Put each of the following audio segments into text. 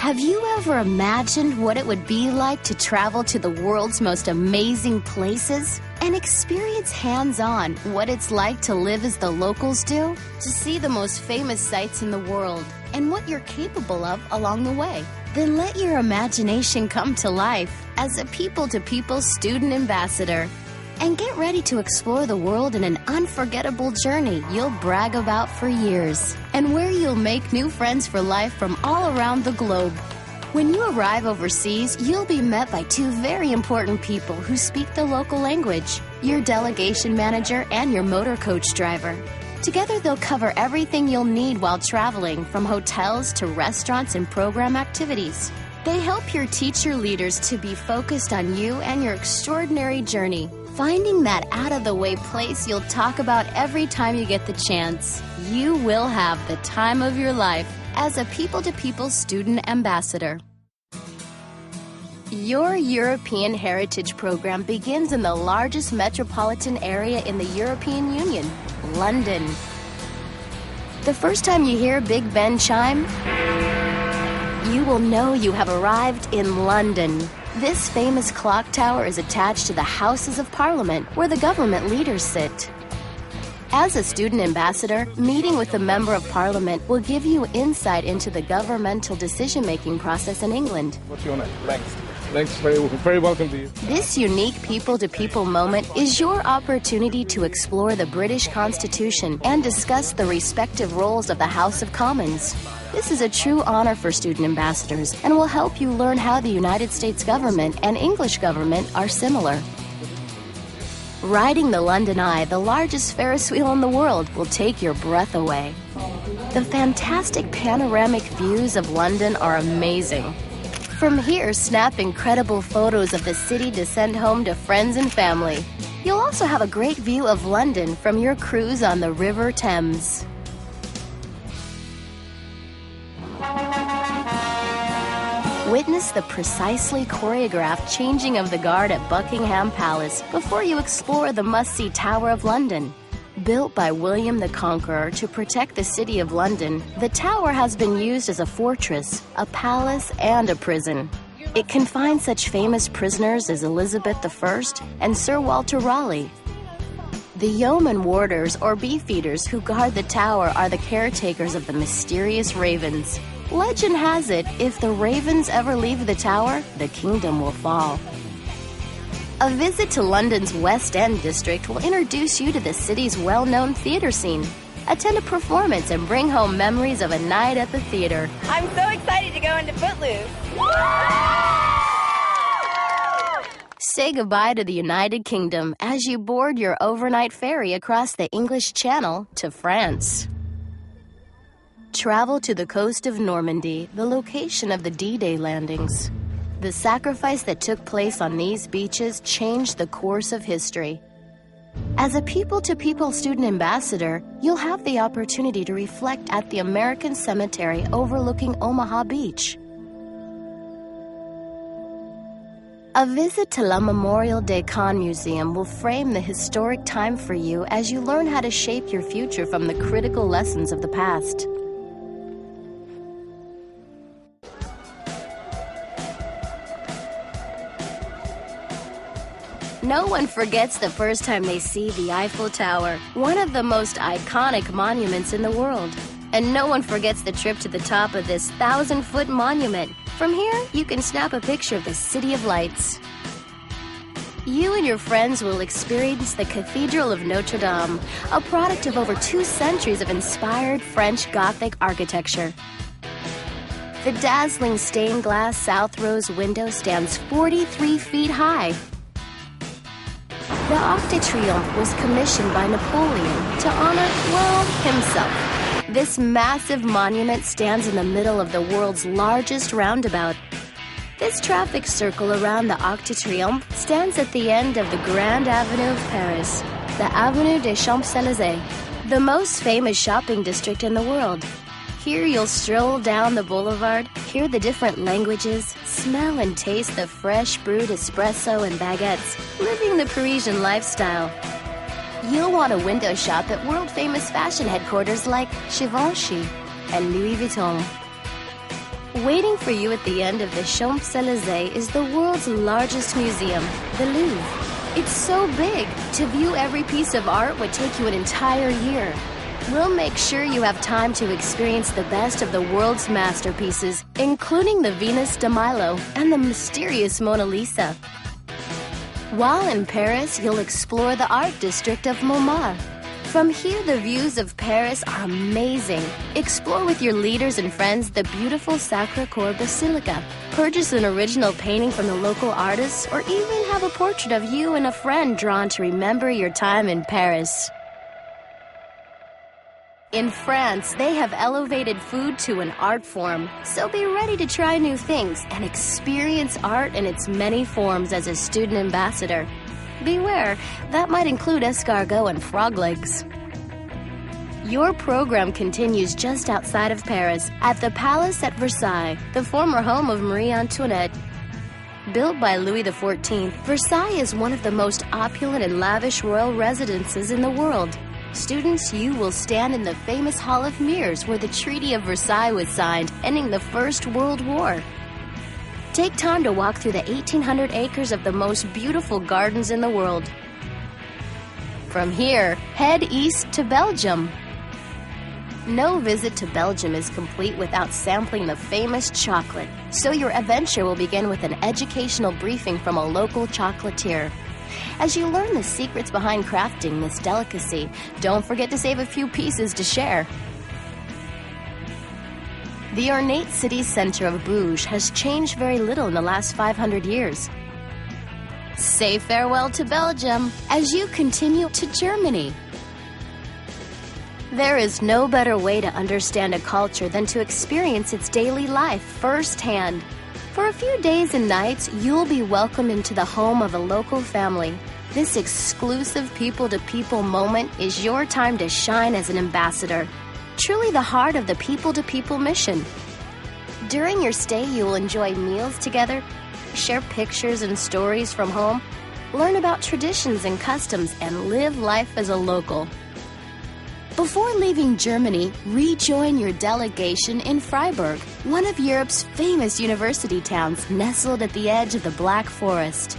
Have you ever imagined what it would be like to travel to the world's most amazing places and experience hands-on what it's like to live as the locals do? To see the most famous sights in the world and what you're capable of along the way? Then let your imagination come to life as a people-to-people student ambassador. And get ready to explore the world in an unforgettable journey you'll brag about for years, and where you'll make new friends for life from all around the globe. When you arrive overseas, you'll be met by two very important people who speak the local language, your delegation manager and your motor coach driver. Together, they'll cover everything you'll need while traveling, from hotels to restaurants and program activities. They help your teacher leaders to be focused on you and your extraordinary journey, finding that out-of-the-way place you'll talk about every time you get the chance. You will have the time of your life as a people-to-people student ambassador. Your European Heritage Program begins in the largest metropolitan area in the European Union, London. The first time you hear Big Ben chime, you will know you have arrived in London. This famous clock tower is attached to the Houses of Parliament, where the government leaders sit. As a student ambassador, meeting with a member of Parliament will give you insight into the governmental decision-making process in England. What's your name? Thanks, very welcome to you. This unique people-to-people moment is your opportunity to explore the British Constitution and discuss the respective roles of the House of Commons. This is a true honor for student ambassadors and will help you learn how the United States government and English government are similar. Riding the London Eye, the largest Ferris wheel in the world, will take your breath away. The fantastic panoramic views of London are amazing. From here, snap incredible photos of the city to send home to friends and family. You'll also have a great view of London from your cruise on the River Thames. Witness the precisely choreographed changing of the guard at Buckingham Palace before you explore the must-see Tower of London. Built by William the Conqueror to protect the city of London, the tower has been used as a fortress, a palace, and a prison. It confined such famous prisoners as Elizabeth I and Sir Walter Raleigh. The yeoman warders or beefeaters who guard the tower are the caretakers of the mysterious ravens. Legend has it, if the ravens ever leave the tower, the kingdom will fall. A visit to London's West End district will introduce you to the city's well-known theater scene. Attend a performance and bring home memories of a night at the theater. I'm so excited to go into Footloose. Say goodbye to the United Kingdom as you board your overnight ferry across the English Channel to France. Travel to the coast of Normandy, the location of the D-Day landings. The sacrifice that took place on these beaches changed the course of history. As a people-to-people student ambassador, you'll have the opportunity to reflect at the American Cemetery overlooking Omaha Beach. A visit to La Memorial des Camps Museum will frame the historic time for you as you learn how to shape your future from the critical lessons of the past. No one forgets the first time they see the Eiffel Tower, one of the most iconic monuments in the world. And no one forgets the trip to the top of this 1,000-foot monument. From here, you can snap a picture of the City of Lights. You and your friends will experience the Cathedral of Notre Dame, a product of over 2 centuries of inspired French Gothic architecture. The dazzling stained glass South Rose window stands 43 feet high. The Arc de Triomphe was commissioned by Napoleon to honor, well, himself. This massive monument stands in the middle of the world's largest roundabout. This traffic circle around the Arc de Triomphe stands at the end of the Grand Avenue of Paris, the Avenue des Champs-Élysées, the most famous shopping district in the world. Here you'll stroll down the boulevard, hear the different languages, smell and taste the fresh brewed espresso and baguettes, living the Parisian lifestyle. You'll want to window shop at world-famous fashion headquarters like Givenchy and Louis Vuitton. Waiting for you at the end of the Champs-Élysées is the world's largest museum, the Louvre. It's so big, to view every piece of art would take you an entire year. We'll make sure you have time to experience the best of the world's masterpieces, including the Venus de Milo and the mysterious Mona Lisa. While in Paris, you'll explore the art district of Montmartre. From here, the views of Paris are amazing. Explore with your leaders and friends the beautiful Sacré-Cœur Basilica. Purchase an original painting from the local artists, or even have a portrait of you and a friend drawn to remember your time in Paris. In France, they have elevated food to an art form, so be ready to try new things and experience art in its many forms as a student ambassador. Beware, that might include escargot and frog legs. Your program continues just outside of Paris at the Palace at Versailles, the former home of Marie Antoinette. Built by Louis XIV, Versailles is one of the most opulent and lavish royal residences in the world. Students, you will stand in the famous Hall of Mirrors where the Treaty of Versailles was signed, ending the First World War. Take time to walk through the 1,800 acres of the most beautiful gardens in the world. From here, head east to Belgium. No visit to Belgium is complete without sampling the famous chocolate, so your adventure will begin with an educational briefing from a local chocolatier. As you learn the secrets behind crafting this delicacy, don't forget to save a few pieces to share. The ornate city center of Bruges has changed very little in the last 500 years. Say farewell to Belgium as you continue to Germany. There is no better way to understand a culture than to experience its daily life firsthand. For a few days and nights, you'll be welcomed into the home of a local family. This exclusive people-to-people moment is your time to shine as an ambassador. Truly the heart of the people-to-people mission. During your stay, you will enjoy meals together, share pictures and stories from home, learn about traditions and customs, and live life as a local. Before leaving Germany, rejoin your delegation in Freiburg, one of Europe's famous university towns nestled at the edge of the Black Forest.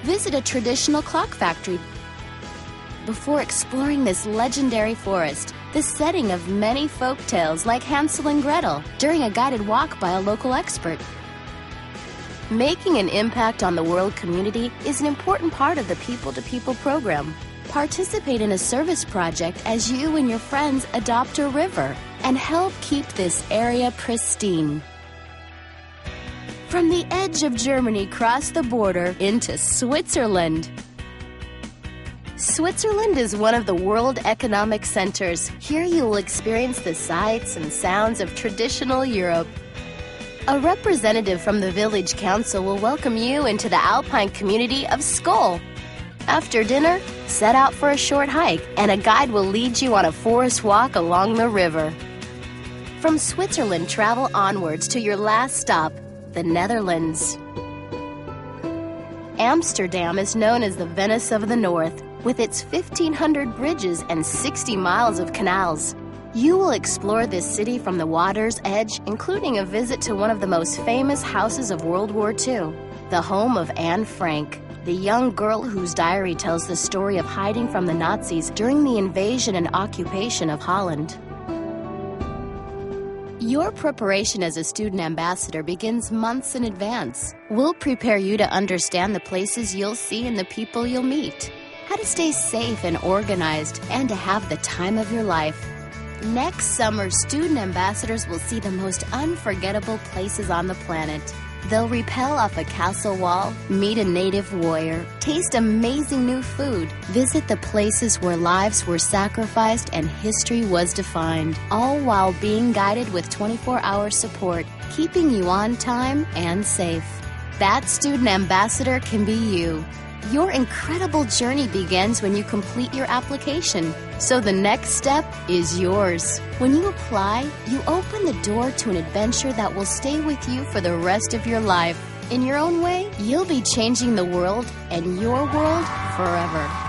Visit a traditional clock factory before exploring this legendary forest, the setting of many folk tales like Hansel and Gretel, during a guided walk by a local expert. Making an impact on the world community is an important part of the People-to-People program. Participate in a service project as you and your friends adopt a river and help keep this area pristine. From the edge of Germany, cross the border into Switzerland. Switzerland is one of the world economic centers. Here you will experience the sights and sounds of traditional Europe. A representative from the village council will welcome you into the alpine community of Skoll. After dinner, set out for a short hike, and a guide will lead you on a forest walk along the river. From Switzerland, travel onwards to your last stop, the Netherlands. Amsterdam is known as the Venice of the North, with its 1,500 bridges and 60 miles of canals. You will explore this city from the water's edge, including a visit to one of the most famous houses of World War II, the home of Anne Frank, the young girl whose diary tells the story of hiding from the Nazis during the invasion and occupation of Holland. Your preparation as a student ambassador begins months in advance. We'll prepare you to understand the places you'll see and the people you'll meet, how to stay safe and organized, and to have the time of your life. Next summer, student ambassadors will see the most unforgettable places on the planet. They'll rappel off a castle wall, meet a native warrior, taste amazing new food, visit the places where lives were sacrificed and history was defined, all while being guided with 24-hour support, keeping you on time and safe. That student ambassador can be you. Your incredible journey begins when you complete your application, so the next step is yours. When you apply, you open the door to an adventure that will stay with you for the rest of your life. In your own way, you'll be changing the world and your world forever.